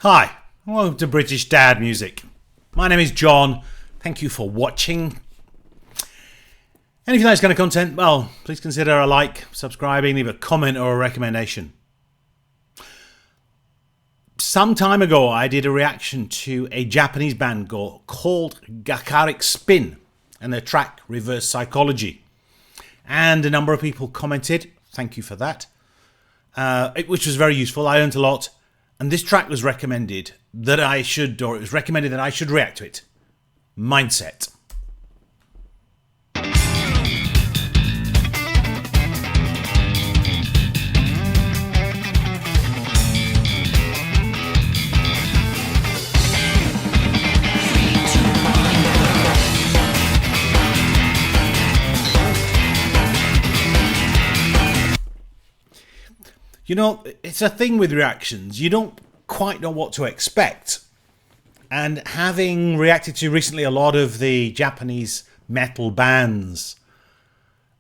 Hi, and welcome to British Dad Music. My name is John. Thank you for watching. And if you like this kind of content, well, please consider a like, subscribing, leave a comment or a recommendation. Some time ago, I did a reaction to a Japanese band called Gacharic Spin and their track Reverse Psychology. And a number of people commented. Thank you for that. Which was very useful. I learned a lot. And this track was recommended that I should, or it was recommended that I should react to it. Mindset. You know, it's a thing with reactions. You don't quite know what to expect. And having reacted to recently a lot of the Japanese metal bands,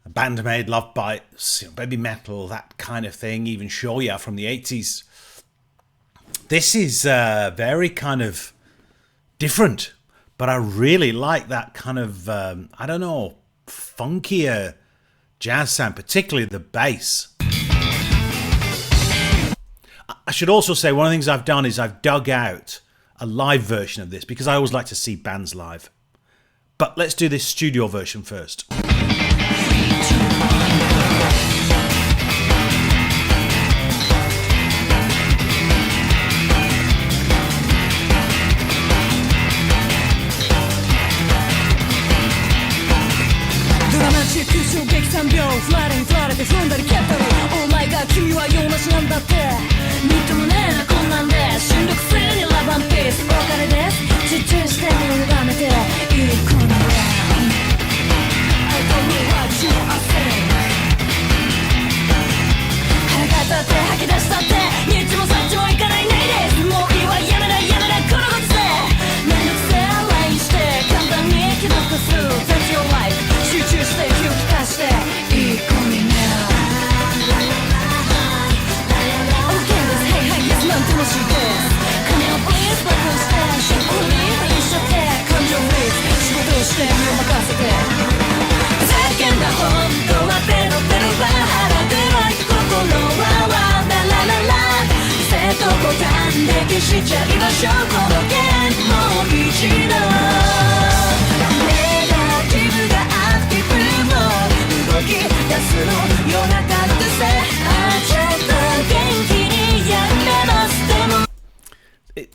Band Made, Love Bites, Baby Metal, that kind of thing, even Shoya from the 80s. This is very kind of different. But I really like that kind of, funkier jazz sound, particularly the bass. I should also say one of the things I've done is I've dug out a live version of this because I always like to see bands live. But let's do this studio version first.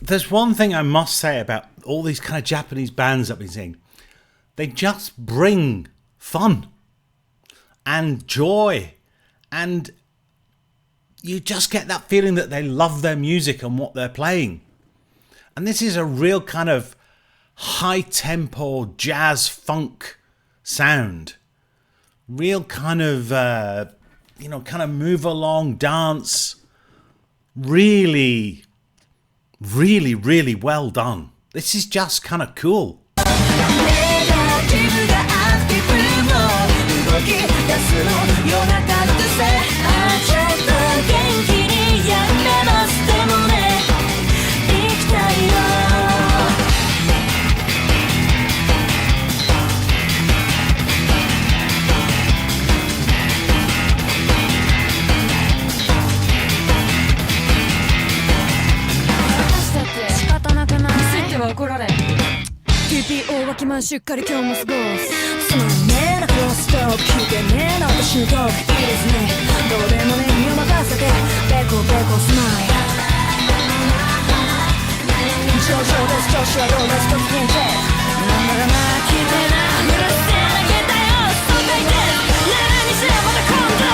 There's one thing I must say about all these kind of Japanese bands I've been seeing. They just bring fun and joy, and you just get that feeling that they love their music and what they're playing. And this is a real kind of high-tempo jazz funk sound. Real kind of, kind of move along, dance. Really well done. This is just kind of cool. TPO わきまんしっかり今日も過ごすつまんねえなクロストーク聞いてねえな私のトークいいですねどうでもねえ身を任せてベコベコスマイル上々です調子はどうですご機嫌チェックなんだかな聞いてなうるせえなゲタよそう書いて何にしろまた今度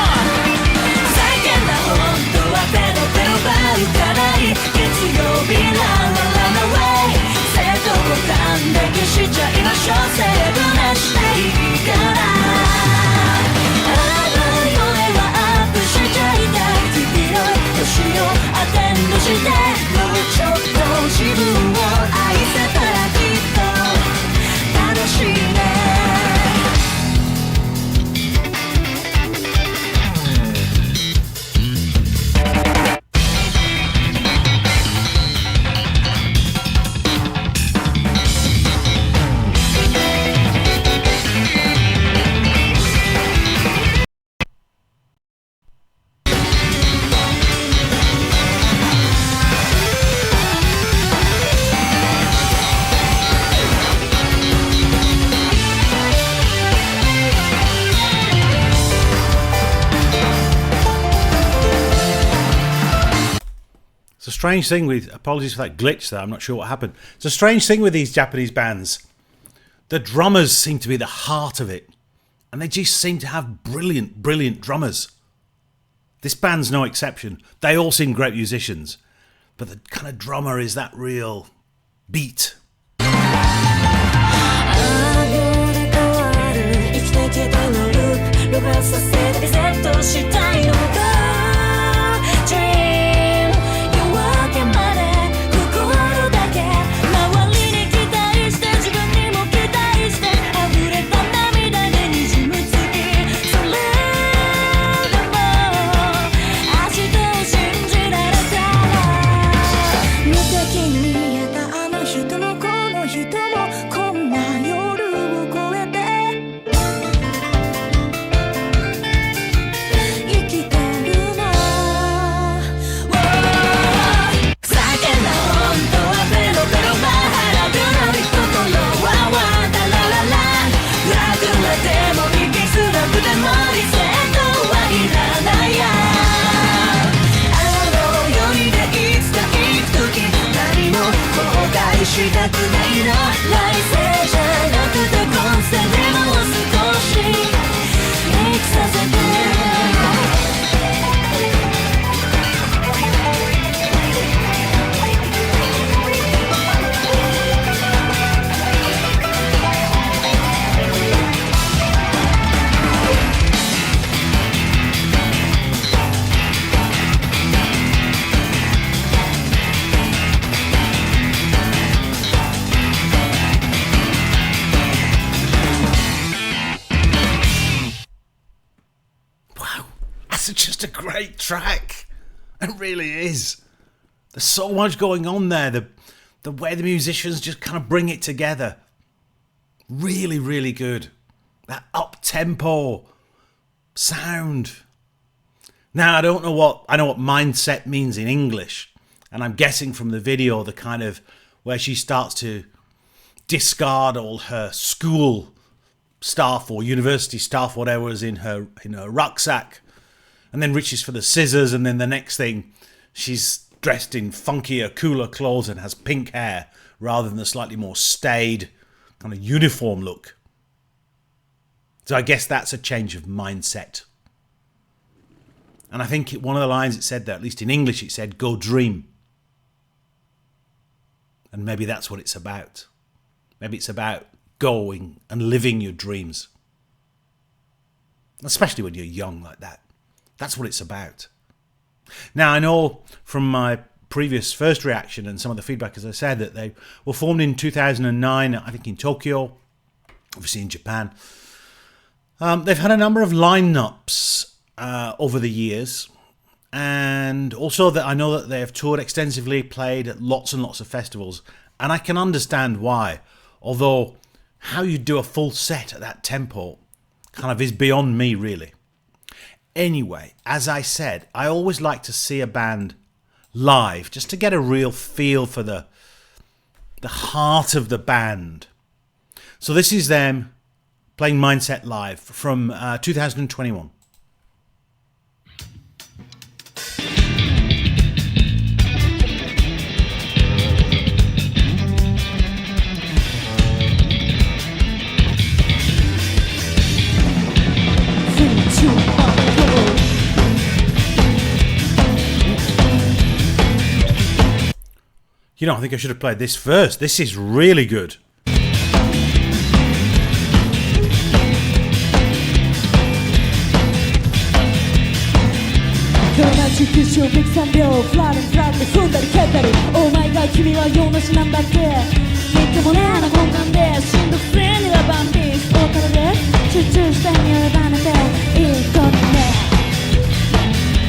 叫んだ本当はペロペロバルかない月曜日ランランランウェイボタンだけしちゃいましょうセーブなしていいからあの夜はアップしちゃいたい日々の年を strange thing with, apologies for that glitch there, I'm not sure what happened. It's a strange thing with these Japanese bands. The drummers seem to be the heart of it. And they just seem to have brilliant, brilliant drummers. This band's no exception. They all seem great musicians. But the kind of drummer is that real beat. Just a great track. It really is. There's so much going on there. The way the musicians just kind of bring it together. Really, really good. That up-tempo sound. Now, I know what mindset means in English. And I'm guessing from the video, the kind of where she starts to discard all her school stuff or university stuff, whatever was in her rucksack. And then reaches for the scissors, and then the next thing, she's dressed in funkier, cooler clothes and has pink hair, rather than the slightly more staid, kind of uniform look. So I guess that's a change of mindset. And I think one of the lines it said there, at least in English, it said, "Go dream." And maybe that's what it's about. Maybe it's about going and living your dreams. Especially when you're young like that. That's what it's about. Now, I know from my previous first reaction and some of the feedback, as I said, that they were formed in 2009, I think in Tokyo, obviously in Japan. They've had a number of lineups over the years. And also that I know that they have toured extensively, played at lots and lots of festivals. And I can understand why. Although, how you do a full set at that tempo kind of is beyond me, really. Anyway, as I said, I always like to see a band live just to get a real feel for the heart of the band. So this is them playing Mindset live from 2021. You know, I think I should have played this first. This is really good.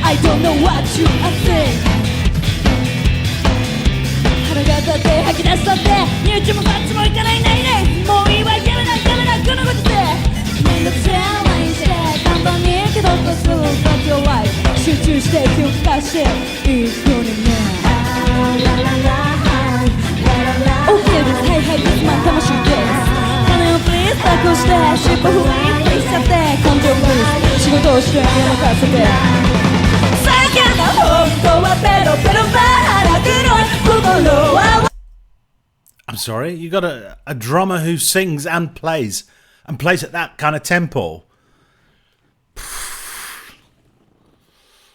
I don't know what you are saying. 腹が立って吐き出したってニューチもパッチもいかないないねもういいわやめなこのことでめんどくせえ毎日看板に気取ったすぐ Got your life 集中して気を利かしていい子にねOK ですはいはいいつも楽しいです金をプリーズ託して尻尾振りプリーズしちゃって根性プリーズ仕事をして身を任せて叫んだ方 I'm sorry, you got a drummer who sings and plays at that kind of tempo.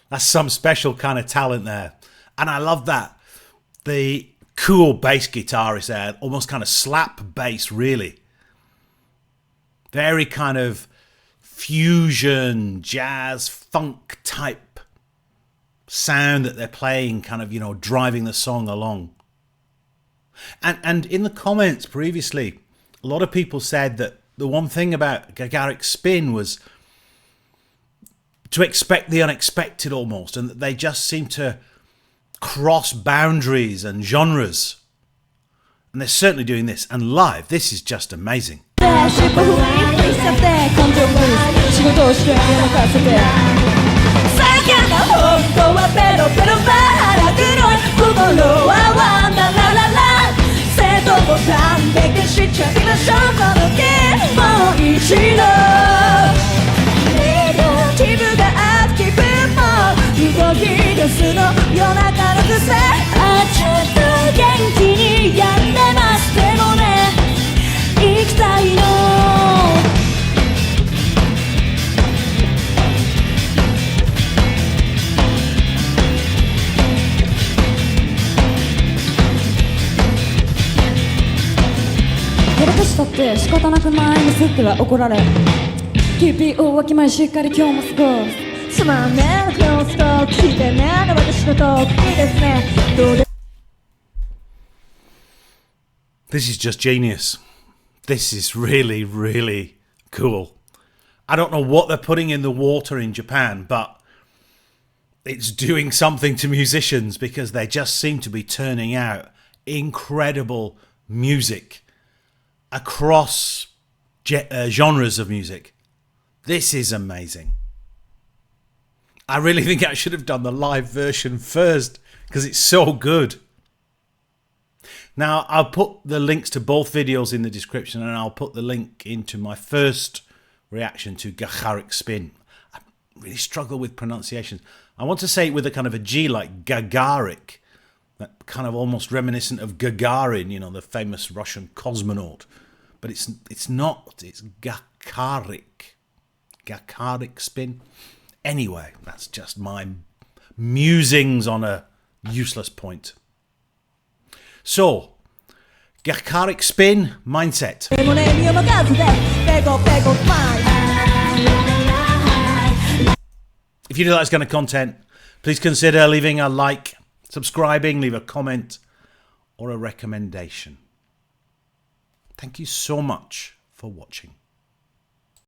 That's some special kind of talent there. And I love that. The cool bass guitar is there, almost kind of slap bass, really. Very kind of fusion, jazz, funk type sound that they're playing, kind of, you know, driving the song along. And in the comments previously, a lot of people said that the one thing about Gacharic Spin was to expect the unexpected almost, and that they just seem to cross boundaries and genres. And they're certainly doing this. And live, this is just amazing. TPO わきまえしっかり今日も過ごすつまんねえの今日ストーク聞いてねえの私のトークいいですねどうで This is just genius. This is really, really cool. I don't know what they're putting in the water in Japan, but it's doing something to musicians because they just seem to be turning out incredible music across genres of music. This is amazing. I really think I should have done the live version first because it's so good. Now, I'll put the links to both videos in the description, and I'll put the link into my first reaction to Gacharic Spin. I really struggle with pronunciation. I want to say it with a kind of a G like Gagaric, that kind of almost reminiscent of Gagarin, you know, the famous Russian cosmonaut. But it's not, it's Gacharic. Gacharic Spin. Anyway, that's just my musings on a useless point. So, Gacharic Spin mindset. If you do like this kind of content, please consider leaving a like, subscribing, leave a comment, or a recommendation. Thank you so much for watching.